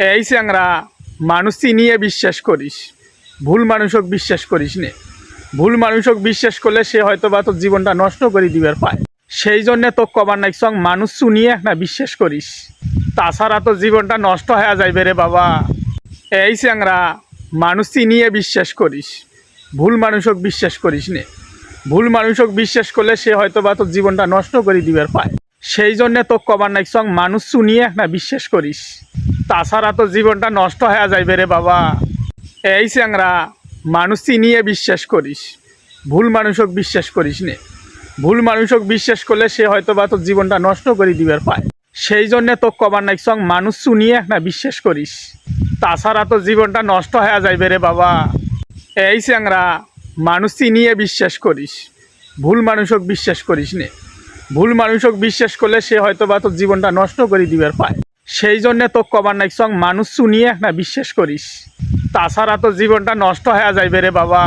এই চ্যাংরা মানুষ চিনিয়ে বিশ্বাস করিস, ভুল মানুষক বিশ্বাস করিস নে। ভুল মানুষক বিশ্বাস করলে সে হয়তো বা তোর জীবনটা নষ্ট করে দিবার পায়। সেই জন্যে তো কবার নাই সং মানুষ শুনিয়ে না বিশ্বাস করিস, তাছাড়া তো জীবনটা নষ্ট হয়ে যাইবে রে বাবা। এই চ্যাংরা মানুষ চিনিয়ে বিশ্বাস করিস, ভুল মানুষক বিশ্বাস করিস নে। ভুল মানুষক বিশ্বাস করলে সে হয়তো বা তোর জীবনটা নষ্ট করে দিবার পায়। সেই জন্যে তো কবার নাই সং মানুষ শুনিয়ে না বিশ্বাস করিস, তাছাড়া তো জীবনটা নষ্ট হয়ে যাইবে রে বাবা। এই চ্যাংরা মানুষ চিনিয়ে বিশ্বাস করিস, ভুল মানুষক বিশ্বাস করিস নে। ভুল মানুষক বিশ্বাস করলে সে হয়তো বা তোর জীবনটা নষ্ট করে দিবার পায়। সেই জন্যে তো কবার নাই সং মানুষ শুনিয়ে না বিশ্বাস করিস, তাছাড়া তো জীবনটা নষ্ট হয়ে যাইবে রে বাবা। এই চ্যাংরা মানুষ চিনিয়ে বিশ্বাস করিস, ভুল মানুষক বিশ্বাস করিস নে। ভুল মানুষক বিশ্বাস করলে সে হয়তো বা তোর জীবনটা নষ্ট করে দিবার পায়। সেই জন্যে তো কবার নাই সং মানুষ শুনিয়ে না বিশ্বাস করিস, তাছাড়া তো জীবনটা নষ্ট হয়ে যাইবে রে বাবা।